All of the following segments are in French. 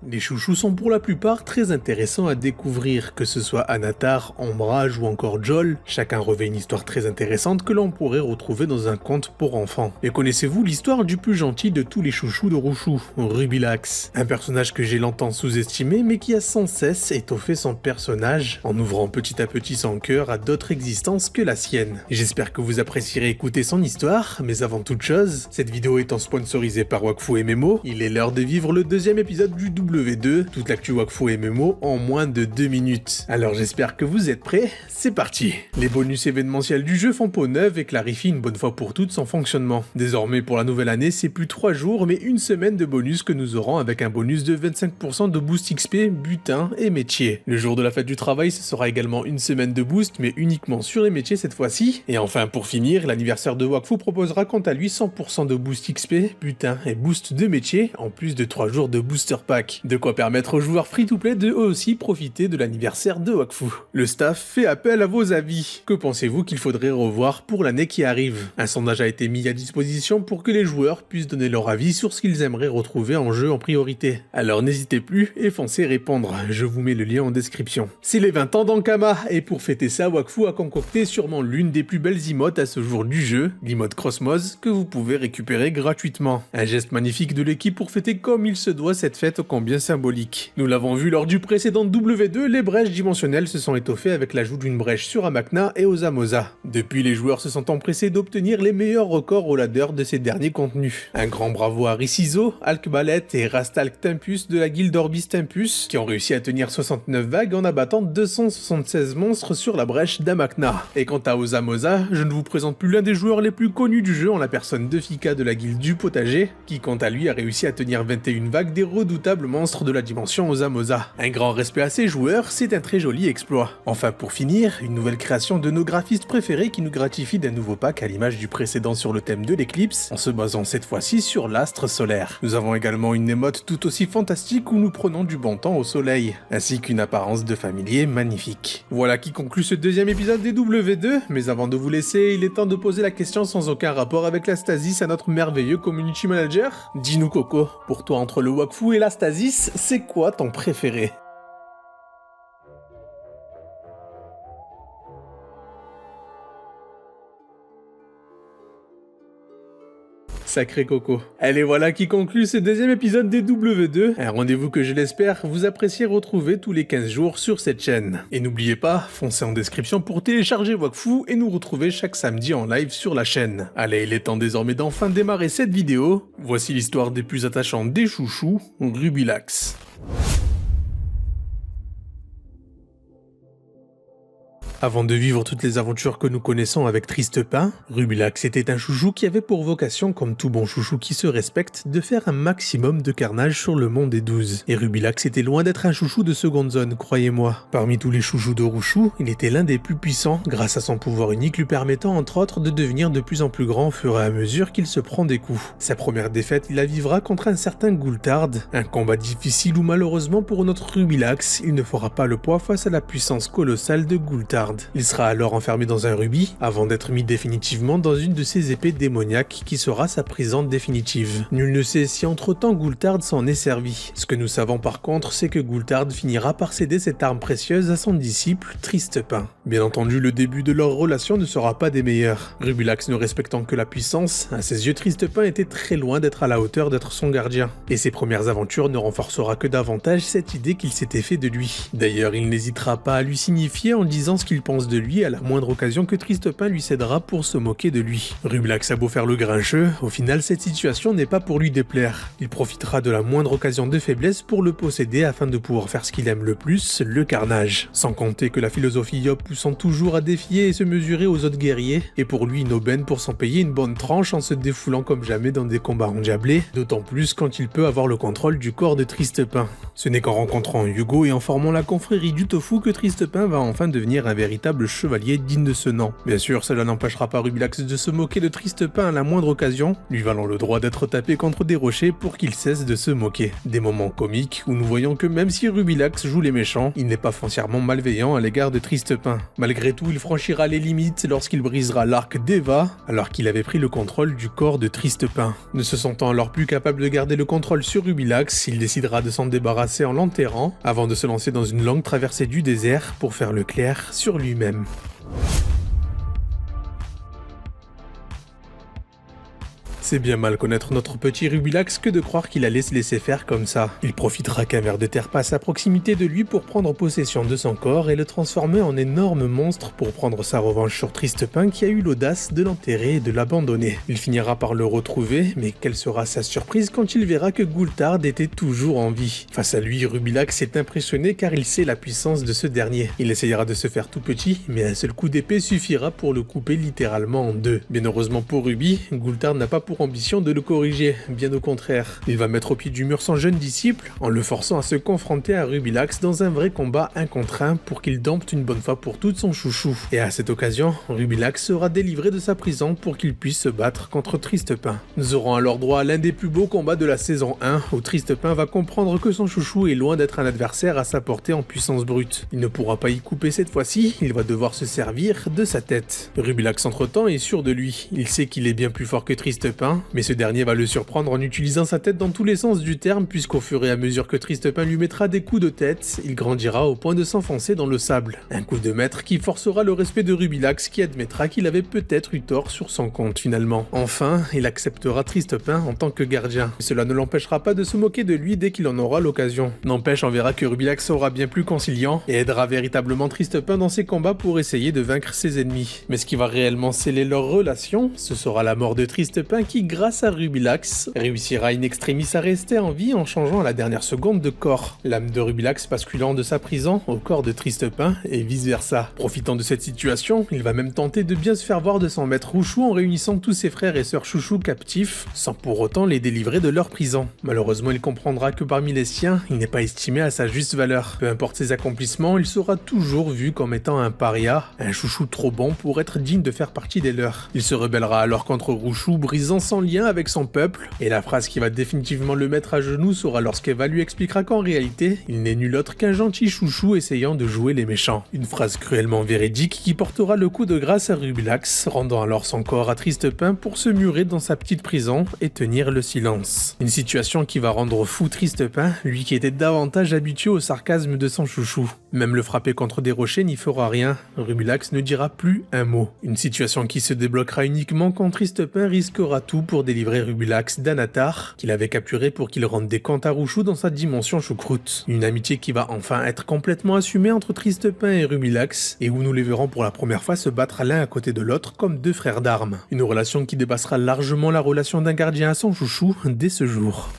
Les chouchous sont pour la plupart très intéressants à découvrir, que ce soit Anatar, Ombrage ou encore Jol, chacun revêt une histoire très intéressante que l'on pourrait retrouver dans un conte pour enfants. Et connaissez-vous l'histoire du plus gentil de tous les chouchous de Rouchou, Rubilax? Un personnage que j'ai longtemps sous-estimé mais qui a sans cesse étoffé son personnage en ouvrant petit à petit son cœur à d'autres existences que la sienne. J'espère que vous apprécierez écouter son histoire, mais avant toute chose, cette vidéo étant sponsorisée par Wakfu MMO, il est l'heure de vivre le deuxième épisode du W2, toute l'actu Wakfu MMO en moins de 2 minutes. Alors j'espère que vous êtes prêts, c'est parti. Les bonus événementiels du jeu font peau neuve et clarifient une bonne fois pour toutes son fonctionnement. Désormais pour la nouvelle année, c'est plus 3 jours mais une semaine de bonus que nous aurons avec un bonus de 25% de boost XP, butin et métier. Le jour de la fête du travail, ce sera également une semaine de boost mais uniquement sur les métiers cette fois-ci. Et enfin pour finir, l'anniversaire de Wakfu proposera quant à lui 100% de boost XP, butin et boost de métier, en plus de 3 jours de booster pack. De quoi permettre aux joueurs free-to-play de eux aussi profiter de l'anniversaire de Wakfu. Le staff fait appel à vos avis. Que pensez-vous qu'il faudrait revoir pour l'année qui arrive? Un sondage a été mis à disposition pour que les joueurs puissent donner leur avis sur ce qu'ils aimeraient retrouver en jeu en priorité. Alors n'hésitez plus et foncez répondre, je vous mets le lien en description. C'est les 20 ans d'Ankama et pour fêter ça, Wakfu a concocté sûrement l'une des plus belles emotes à ce jour du jeu, l'emote Crossmoz, que vous pouvez récupérer gratuitement. Un geste magnifique de l'équipe pour fêter comme il se doit cette fête ô combien symbolique. Nous l'avons vu lors du précédent W2, les brèches dimensionnelles se sont étoffées avec l'ajout d'une brèche sur Amakna et Osamosa. Depuis, les joueurs se sont empressés d'obtenir les meilleurs records au ladder de ces derniers contenus. Un grand bravo à Ricizo, Alkbalet et Rastalk Tempus de la guilde Orbis Tempus, qui ont réussi à tenir 69 vagues en abattant 276 monstres sur la brèche d'Amakna. Et quant à Osamosa, je ne vous présente plus l'un des joueurs les plus connus du jeu en la personne de Fika de la guilde du potager, qui quant à lui a réussi à tenir 21 vagues des redoutables monstres de la dimension Osamosa. Un grand respect à ces joueurs, c'est un très joli exploit. Enfin pour finir, une nouvelle création de nos graphistes préférés qui nous gratifie d'un nouveau pack à l'image du précédent sur le thème de l'éclipse, en se basant cette fois-ci sur l'astre solaire. Nous avons également une émote tout aussi fantastique où nous prenons du bon temps au soleil, ainsi qu'une apparence de familier magnifique. Voilà qui conclut ce deuxième épisode des W2, mais avant de vous laisser, il est temps de poser la question sans aucun rapport avec la Stasis à notre merveilleux community manager. Dis-nous Coco, pour toi entre le Wakfu et la Stasis, c'est quoi ton préféré? Sacré Coco. Allez, voilà qui conclut ce deuxième épisode des W2, un rendez-vous que je l'espère vous appréciez retrouver tous les 15 jours sur cette chaîne. Et n'oubliez pas, foncez en description pour télécharger Wakfu et nous retrouver chaque samedi en live sur la chaîne. Allez, il est temps désormais d'enfin démarrer cette vidéo. Voici l'histoire des plus attachants des chouchous, Rubilax. Avant de vivre toutes les aventures que nous connaissons avec Tristepin, Rubilax était un chouchou qui avait pour vocation, comme tout bon chouchou qui se respecte, de faire un maximum de carnage sur le monde des 12. Et Rubilax était loin d'être un chouchou de seconde zone, croyez-moi. Parmi tous les chouchous de Rouchou, il était l'un des plus puissants, grâce à son pouvoir unique lui permettant entre autres de devenir de plus en plus grand au fur et à mesure qu'il se prend des coups. Sa première défaite, il la vivra contre un certain Goultard, un combat difficile où malheureusement pour notre Rubilax, il ne fera pas le poids face à la puissance colossale de Goultard. Il sera alors enfermé dans un rubis, avant d'être mis définitivement dans une de ses épées démoniaques qui sera sa prison définitive. Nul ne sait si entre-temps Goultard s'en est servi. Ce que nous savons par contre, c'est que Goultard finira par céder cette arme précieuse à son disciple Tristepin. Bien entendu, le début de leur relation ne sera pas des meilleurs. Rubilax ne respectant que la puissance, à ses yeux Tristepin était très loin d'être à la hauteur d'être son gardien. Et ses premières aventures ne renforcera que davantage cette idée qu'il s'était fait de lui. D'ailleurs, il n'hésitera pas à lui signifier en disant ce qu'il pense de lui à la moindre occasion que Tristepin lui cédera pour se moquer de lui. Rubilax a beau faire le grincheux, au final cette situation n'est pas pour lui déplaire. Il profitera de la moindre occasion de faiblesse pour le posséder afin de pouvoir faire ce qu'il aime le plus, le carnage. Sans compter que la philosophie Yop poussant toujours à défier et se mesurer aux autres guerriers, est pour lui une aubaine pour s'en payer une bonne tranche en se défoulant comme jamais dans des combats endiablés, d'autant plus quand il peut avoir le contrôle du corps de Tristepin. Ce n'est qu'en rencontrant Hugo et en formant la confrérie du tofu que Tristepin va enfin devenir un véritable véritable chevalier digne de ce nom. Bien sûr, cela n'empêchera pas Rubilax de se moquer de Tristepin à la moindre occasion, lui valant le droit d'être tapé contre des rochers pour qu'il cesse de se moquer. Des moments comiques où nous voyons que même si Rubilax joue les méchants, il n'est pas foncièrement malveillant à l'égard de Tristepin. Malgré tout, il franchira les limites lorsqu'il brisera l'arc d'Eva, alors qu'il avait pris le contrôle du corps de Tristepin. Ne se sentant alors plus capable de garder le contrôle sur Rubilax, il décidera de s'en débarrasser en l'enterrant, avant de se lancer dans une longue traversée du désert pour faire le clair sur lui-même. C'est bien mal connaître notre petit Rubilax que de croire qu'il allait se laisser faire comme ça. Il profitera qu'un ver de terre passe à proximité de lui pour prendre possession de son corps et le transformer en énorme monstre pour prendre sa revanche sur Tristepin qui a eu l'audace de l'enterrer et de l'abandonner. Il finira par le retrouver, mais quelle sera sa surprise quand il verra que Goultard était toujours en vie. Face à lui, Rubilax est impressionné car il sait la puissance de ce dernier. Il essayera de se faire tout petit, mais un seul coup d'épée suffira pour le couper littéralement en deux. Bien heureusement pour Ruby, Goultard n'a pas pour ambition de le corriger, bien au contraire. Il va mettre au pied du mur son jeune disciple en le forçant à se confronter à Rubilax dans un vrai combat 1 contre 1 pour qu'il dompte une bonne fois pour toutes son chouchou. Et à cette occasion, Rubilax sera délivré de sa prison pour qu'il puisse se battre contre Tristepin. Nous aurons alors droit à l'un des plus beaux combats de la saison 1 où Tristepin va comprendre que son chouchou est loin d'être un adversaire à sa portée en puissance brute. Il ne pourra pas y couper cette fois-ci, il va devoir se servir de sa tête. Rubilax entre-temps est sûr de lui, il sait qu'il est bien plus fort que Tristepin, mais ce dernier va le surprendre en utilisant sa tête dans tous les sens du terme puisqu'au fur et à mesure que Tristepin lui mettra des coups de tête, il grandira au point de s'enfoncer dans le sable. Un coup de maître qui forcera le respect de Rubilax qui admettra qu'il avait peut-être eu tort sur son compte finalement. Enfin, il acceptera Tristepin en tant que gardien. Cela ne l'empêchera pas de se moquer de lui dès qu'il en aura l'occasion. N'empêche, on verra que Rubilax sera bien plus conciliant et aidera véritablement Tristepin dans ses combats pour essayer de vaincre ses ennemis. Mais ce qui va réellement sceller leur relation, ce sera la mort de Tristepin qui, grâce à Rubilax, réussira in extremis à rester en vie en changeant à la dernière seconde de corps. L'âme de Rubilax basculant de sa prison au corps de Tristepin et vice versa. Profitant de cette situation, il va même tenter de bien se faire voir de son maître Rouchou en réunissant tous ses frères et sœurs chouchous captifs, sans pour autant les délivrer de leur prison. Malheureusement, il comprendra que parmi les siens, il n'est pas estimé à sa juste valeur. Peu importe ses accomplissements, il sera toujours vu comme étant un paria, un chouchou trop bon pour être digne de faire partie des leurs. Il se rebellera alors contre Rouchou, brisant son lien avec son peuple, et la phrase qui va définitivement le mettre à genoux sera lorsqu'Eva lui expliquera qu'en réalité, il n'est nul autre qu'un gentil chouchou essayant de jouer les méchants. Une phrase cruellement véridique qui portera le coup de grâce à Rubilax, rendant alors son corps à Tristepin pour se murer dans sa petite prison et tenir le silence. Une situation qui va rendre fou Tristepin, lui qui était davantage habitué au sarcasme de son chouchou. Même le frapper contre des rochers n'y fera rien, Rubilax ne dira plus un mot. Une situation qui se débloquera uniquement quand Tristepin risquera tout pour délivrer Rubilax d'Anatar, qu'il avait capturé pour qu'il rende des comptes à Rouchou dans sa dimension choucroute. Une amitié qui va enfin être complètement assumée entre Tristepin et Rubilax, et où nous les verrons pour la première fois se battre l'un à côté de l'autre comme deux frères d'armes. Une relation qui dépassera largement la relation d'un gardien à son chouchou dès ce jour.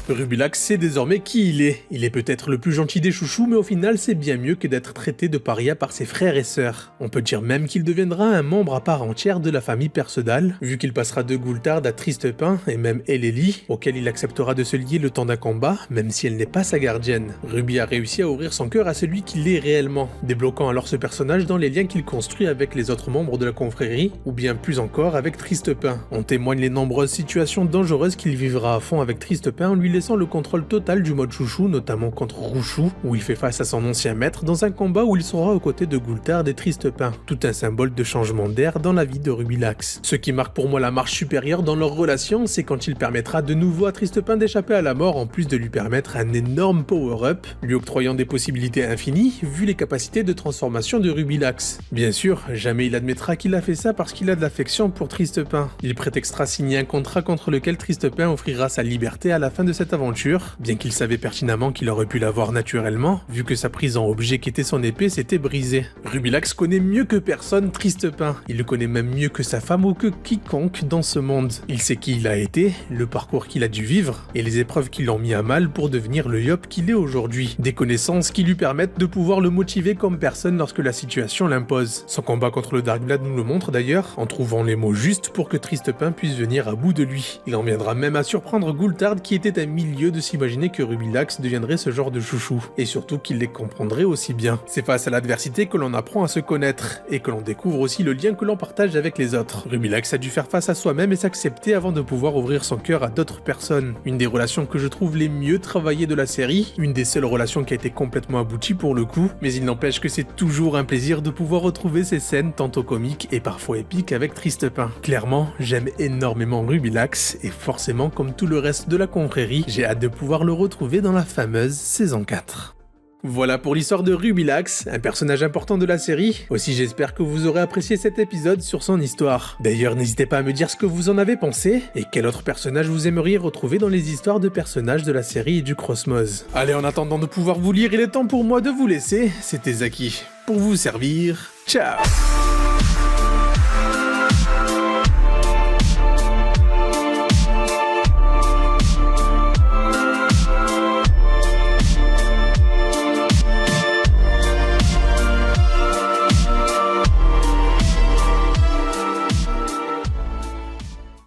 Rubilax sait désormais qui il est. Il est peut-être le plus gentil des chouchous, mais au final c'est bien mieux que d'être traité de paria par ses frères et sœurs. On peut dire même qu'il deviendra un membre à part entière de la famille Perceval, vu qu'il passera de Goultard à Tristepin et même Eleli, auquel il acceptera de se lier le temps d'un combat, même si elle n'est pas sa gardienne. Ruby a réussi à ouvrir son cœur à celui qu'il est réellement, débloquant alors ce personnage dans les liens qu'il construit avec les autres membres de la confrérie, ou bien plus encore avec Tristepin. On témoigne les nombreuses situations dangereuses qu'il vivra à fond avec Tristepin en lui laissant le contrôle total du mode chouchou, notamment contre Rouchou, où il fait face à son ancien maître dans un combat où il sera aux côtés de Goultard et Tristepin. Tout un symbole de changement d'air dans la vie de Rubilax. Ce qui marque pour moi la marche supérieure dans leur relation, c'est quand il permettra de nouveau à Tristepin d'échapper à la mort en plus de lui permettre un énorme power-up, lui octroyant des possibilités infinies vu les capacités de transformation de Rubilax. Bien sûr, jamais il admettra qu'il a fait ça parce qu'il a de l'affection pour Tristepin. Il prétextera signer un contrat contre lequel Tristepin offrira sa liberté à la fin de cette aventure, bien qu'il savait pertinemment qu'il aurait pu l'avoir naturellement, vu que sa prise en objet qui était son épée s'était brisée. Rubilax connaît mieux que personne Tristepin, il le connaît même mieux que sa femme ou que quiconque dans ce monde. Il sait qui il a été, le parcours qu'il a dû vivre, et les épreuves qui l'ont mis à mal pour devenir le Yop qu'il est aujourd'hui. Des connaissances qui lui permettent de pouvoir le motiver comme personne lorsque la situation l'impose. Son combat contre le Darkblade nous le montre d'ailleurs, en trouvant les mots justes pour que Tristepin puisse venir à bout de lui. Il en viendra même à surprendre Goultard qui était un milieu de s'imaginer que Rubilax deviendrait ce genre de chouchou, et surtout qu'il les comprendrait aussi bien. C'est face à l'adversité que l'on apprend à se connaître, et que l'on découvre aussi le lien que l'on partage avec les autres. Rubilax a dû faire face à soi-même et s'accepter avant de pouvoir ouvrir son cœur à d'autres personnes. Une des relations que je trouve les mieux travaillées de la série, une des seules relations qui a été complètement aboutie pour le coup, mais il n'empêche que c'est toujours un plaisir de pouvoir retrouver ces scènes tantôt comiques et parfois épiques avec Tristepin. Clairement, j'aime énormément Rubilax, et forcément comme tout le reste de la confrérie, j'ai hâte de pouvoir le retrouver dans la fameuse saison 4. Voilà pour l'histoire de Rubilax, un personnage important de la série. Aussi j'espère que vous aurez apprécié cet épisode sur son histoire. D'ailleurs n'hésitez pas à me dire ce que vous en avez pensé, et quel autre personnage vous aimeriez retrouver dans les histoires de personnages de la série et du Crossmose. Allez, en attendant de pouvoir vous lire, il est temps pour moi de vous laisser. C'était Zaki, pour vous servir. Ciao.